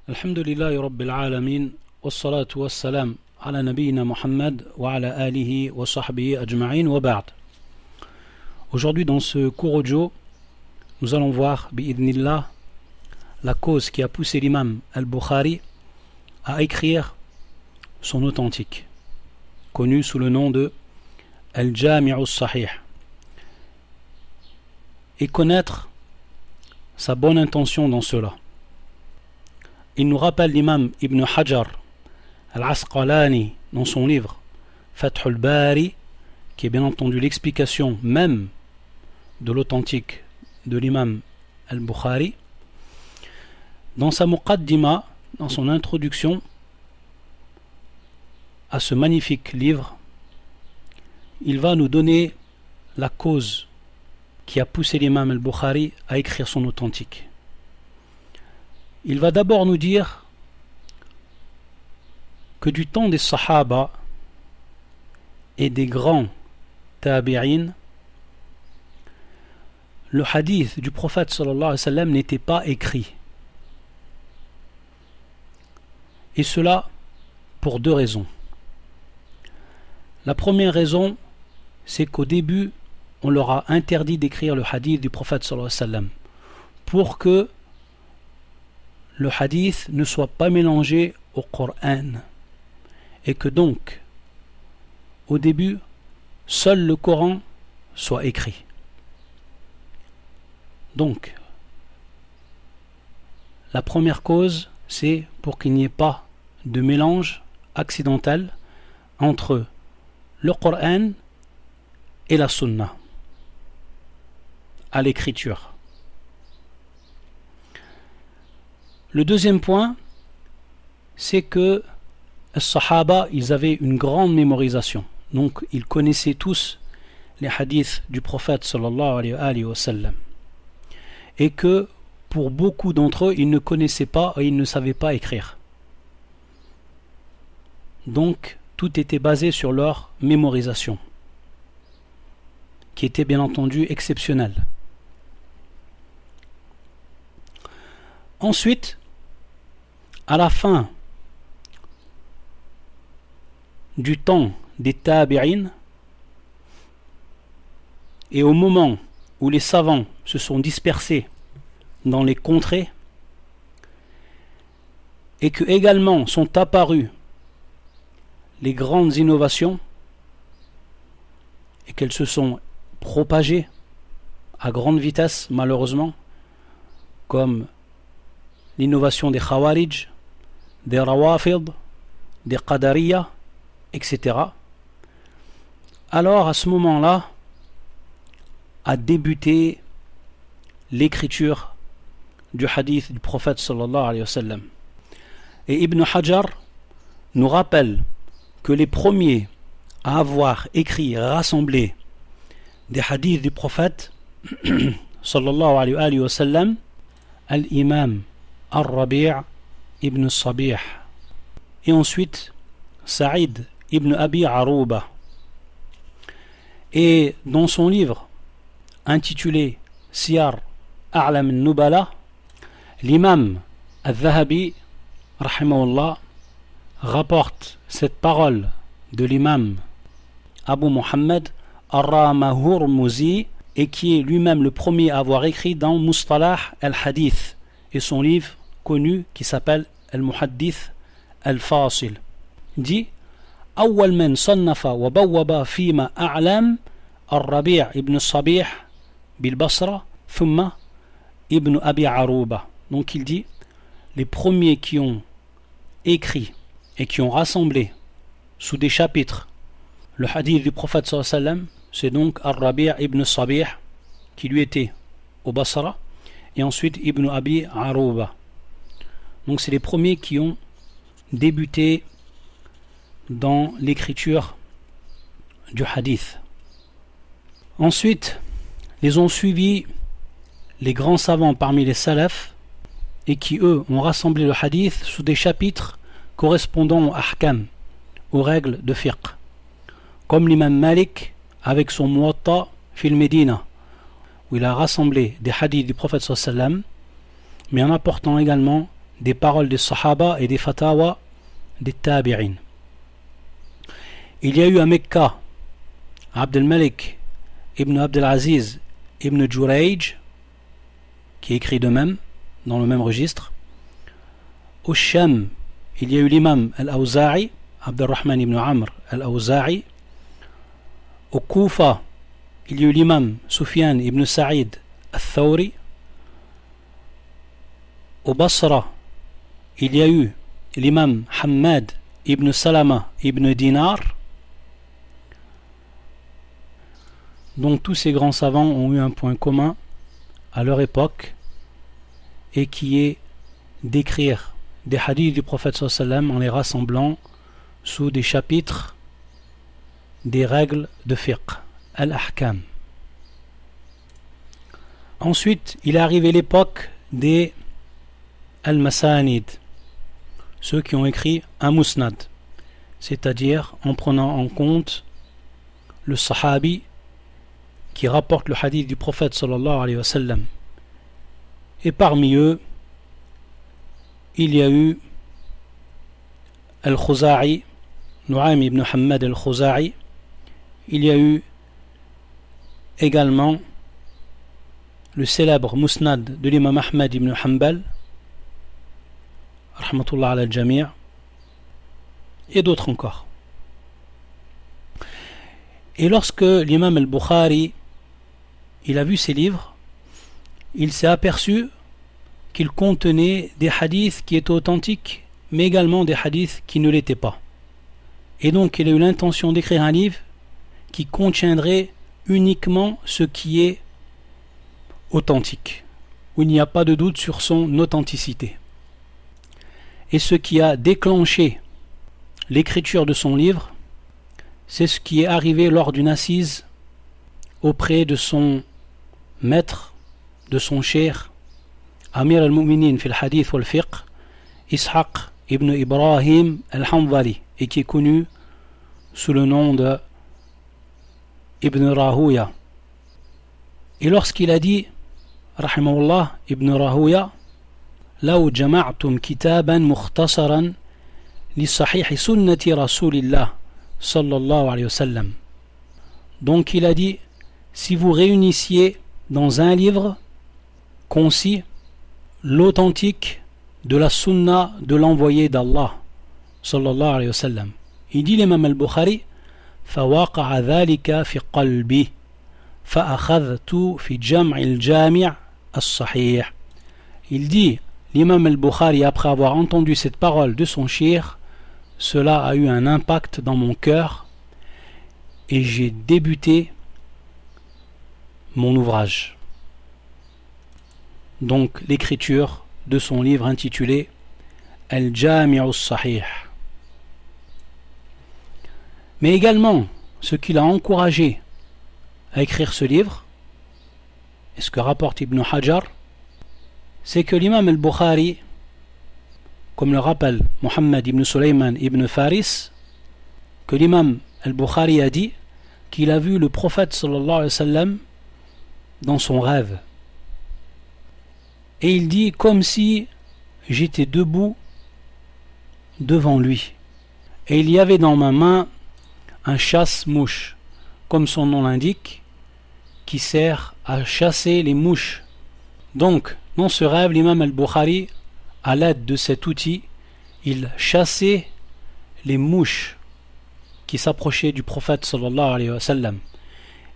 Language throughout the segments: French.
الحمد لله رب العالمين والصلاة والسلام على نبينا Muhammad wa ala alihi wa sahbihi ajma'in wa ba'd. Aujourd'hui dans ce cours audio, nous allons voir bi'idhnillah la cause qui a poussé l'imam al-Bukhari à écrire son authentique, connu sous le nom de Al-Jami'u Sahih, et connaître sa bonne intention dans cela. Il nous rappelle l'imam Ibn Hajar al-Asqalani dans son livre Fath al-Bari, qui est bien entendu l'explication même de l'authentique de l'imam al-Bukhari. Dans sa muqaddima, dans son introduction à ce magnifique livre, il va nous donner la cause qui a poussé l'imam al-Bukhari à écrire son authentique. Il va d'abord nous dire que du temps des Sahaba et des grands tabi'in, le hadith du prophète sallallahu alayhi wa sallam n'était pas écrit. Et cela pour deux raisons. La première raison, c'est qu'au début, on leur a interdit d'écrire le hadith du prophète sallallahu alayhi wa sallam pour que le hadith ne soit pas mélangé au Coran, et que donc au début seul le Coran soit écrit. Donc la première cause, c'est pour qu'il n'y ait pas de mélange accidentel entre le Coran et la Sunna à l'écriture. Le deuxième point, c'est que les Sahaba, ils avaient une grande mémorisation. Donc, ils connaissaient tous les hadiths du prophète sallallahu alayhi wa sallam. Et que, pour beaucoup d'entre eux, ils ne connaissaient pas et ils ne savaient pas écrire. Donc, tout était basé sur leur mémorisation, qui était bien entendu exceptionnelle. Ensuite, à la fin du temps des tabi'in et au moment où les savants se sont dispersés dans les contrées et que également sont apparues les grandes innovations et qu'elles se sont propagées à grande vitesse malheureusement, comme l'innovation des Khawarij, des Rawafid, des Qadariya, etc. Alors à ce moment-là a débuté l'écriture du hadith du prophète sallallahu alayhi wa sallam. Et Ibn Hajar nous rappelle que les premiers à avoir écrit et rassemblé des hadiths du prophète sallallahu alayhi wa sallam, al-Imam al-Rabi' ibn Sabih, et ensuite Saïd ibn Abi Arouba. Et dans son livre intitulé Siyar A'lam al-Nubala, l'imam al-Dhahabi rahimahullah rapporte cette parole de l'imam Abu Muhammad al-Ramahurmuzi, et qui est lui-même le premier à avoir écrit dans Mustalah al-Hadith et son livre connu qui s'appelle Al-Muhaddith Al-Fasil, dit أول من صنف وبوب فيما أعلم الربيع ابن الصبيح بالبصرة ثم ابن أبي عروبة. Donc il dit les premiers qui ont écrit et qui ont rassemblé sous des chapitres le hadith du prophète sallallahu alayhi wa sallam, c'est donc Ar-Rabi' ibn Sabih qui lui était au Basra, et ensuite Ibn Abi Arouba. Donc c'est les premiers qui ont débuté dans l'écriture du hadith. Ensuite, les ont suivis les grands savants parmi les salafs, et qui eux ont rassemblé le hadith sous des chapitres correspondant aux ahkam, aux règles de fiqh, comme l'imam Malik avec son Muwatta fil Medina, où il a rassemblé des hadiths du prophète sallallahu alayhi wa sallam, mais en apportant également des paroles des Sahaba et des fatawa des Tabi'in. Il y a eu à Mecca Abd al-Malik ibn Abd al-Aziz ibn Jurayj, qui écrit de même, dans le même registre. Au Sham, il y a eu l'imam al-Awza'i, Abd al-Rahman ibn Amr al-Awza'i. Au Koufa, il y a eu l'imam Sufyan ibn Sa'id al-Thawri. Au Basra, il y a eu l'imam Hammad ibn Salama ibn Dinar. Donc tous ces grands savants ont eu un point commun à leur époque, et qui est d'écrire des hadiths du prophète sallallahu alayhi wa sallam en les rassemblant sous des chapitres des règles de fiqh, al-ahkam. Ensuite, il est arrivé l'époque des al-masanid, ceux qui ont écrit un musnad, c'est-à-dire en prenant en compte le sahabi qui rapporte le hadith du prophète sallallahu alayhi wa sallam. Et parmi eux, il y a eu Al-Khuza'i, Nu'aym ibn Hammad Al-Khuza'i. Il y a eu également le célèbre Musnad de l'imam Ahmad ibn Hanbal, rahmatullah ala al-jami', et d'autres encore. Et lorsque l'imam al-Bukhari il a vu ces livres, il s'est aperçu qu'ils contenaient des hadiths qui étaient authentiques, mais également des hadiths qui ne l'étaient pas. Et donc il a eu l'intention d'écrire un livre qui contiendrait uniquement ce qui est authentique, où il n'y a pas de doute sur son authenticité. Et ce qui a déclenché l'écriture de son livre, c'est ce qui est arrivé lors d'une assise auprès de son maître, de son cheikh, Amir al-Mu'minin fil hadith wal fiqh, Ishaq ibn Ibrahim al-Hanbali, et qui est connu sous le nom de Ibn Rahuya. Et lorsqu'il a dit, rahimahullah, Ibn Rahuya, لو جمعتم كتابا مختصرا لصحيح سنة رسول الله صلى الله عليه وسلم. Donc il a dit, si vous réunissiez dans un livre concis l'authentique de la sunna de l'envoyé d'Allah sallallahu alayhi wa sallam. Il dit l'imam al-Bukhari, فوقع ذلك في قلبي فأخذت في جمع الجامع الصحيح. Il dit l'imam al-Bukhari, après avoir entendu cette parole de son cheikh, cela a eu un impact dans mon cœur et j'ai débuté mon ouvrage. Donc l'écriture de son livre intitulé Al-Jami'u as-Sahih. Mais également, ce qui l'a encouragé à écrire ce livre, et ce que rapporte Ibn Hajar, c'est que l'imam al-Bukhari, comme le rappelle Muhammad ibn Sulayman ibn Faris, que l'imam al-Bukhari a dit qu'il a vu le prophète sallallahu alayhi wa sallam dans son rêve. Et il dit comme si j'étais debout devant lui. Et il y avait dans ma main un chasse-mouche, comme son nom l'indique, qui sert à chasser les mouches. Donc, dans ce rêve, l'imam al-Bukhari, à l'aide de cet outil, il chassait les mouches qui s'approchaient du prophète sallallahu alayhi wa sallam.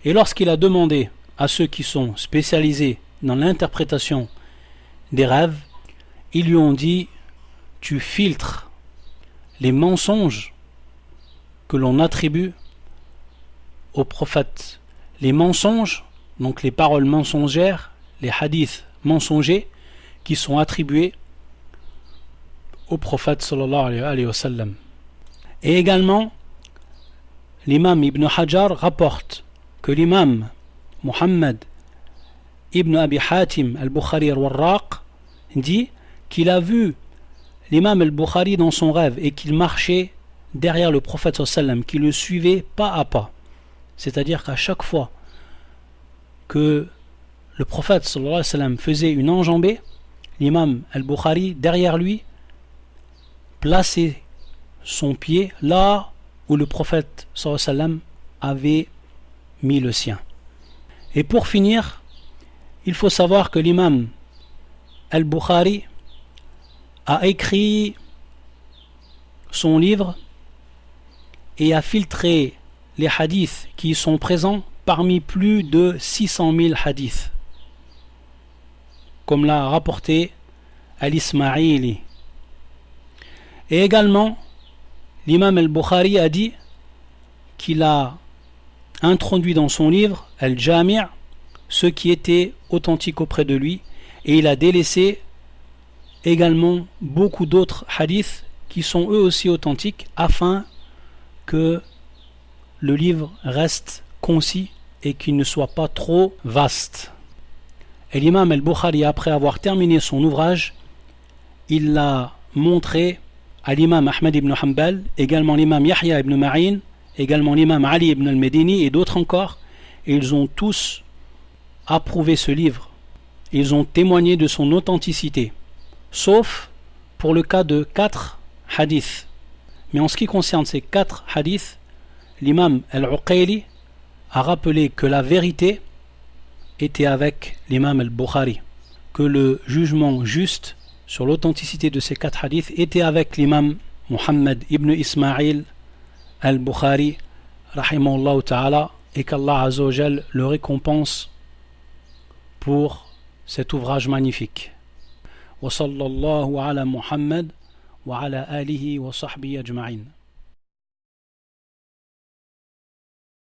Et lorsqu'il a demandé à ceux qui sont spécialisés dans l'interprétation des rêves, ils lui ont dit, tu filtres les mensonges que l'on attribue au prophète. Les mensonges, donc les paroles mensongères, les hadiths mensongers qui sont attribués au prophète sallallahu alayhi wa sallam. Et également, l'imam Ibn Hajar rapporte que l'imam Muhammad ibn Abi Hatim al-Bukhari al-Warraq dit qu'il a vu l'imam al-Bukhari dans son rêve et qu'il marchait derrière le prophète sallallahu alayhi wa sallam, qu'il le suivait pas à pas. C'est-à-dire qu'à chaque fois que le prophète sallallahu alayhi wa sallam faisait une enjambée, l'imam al-Bukhari, derrière lui, plaçait son pied là où le prophète sallallahu alayhi wa sallam avait mis le sien. Et pour finir, il faut savoir que l'imam al-Bukhari a écrit son livre et a filtré les hadiths qui sont présents parmi plus de 600 000 hadiths, comme l'a rapporté Al-Ismaili. Et également, l'imam al-Bukhari a dit qu'il a introduit dans son livre Al-Jami' ce qui était authentique auprès de lui, et il a délaissé également beaucoup d'autres hadiths qui sont eux aussi authentiques, afin que le livre reste concis et qu'il ne soit pas trop vaste. Et l'imam al-Bukhari, après avoir terminé son ouvrage, il l'a montré à l'imam Ahmed ibn Hanbal, également l'imam Yahya ibn Ma'in, également l'imam Ali ibn al-Medini et d'autres encore, et ils ont tous approuvé ce livre. Ils ont témoigné de son authenticité, sauf pour le cas de 4 hadiths. Mais en ce qui concerne ces 4 hadiths, l'imam al-Uqayli a rappelé que la vérité était avec l'imam al-Bukhari, que le jugement juste sur l'authenticité de ces 4 hadiths était avec l'imam Muhammad ibn Ismail al-Bukhari rahimahullah ta'ala, et qu'Allah azza wa jal le récompense pour cet ouvrage magnifique. Wa sallallahu ala Muhammad wa ala alihi wa sahbihi ajma'in.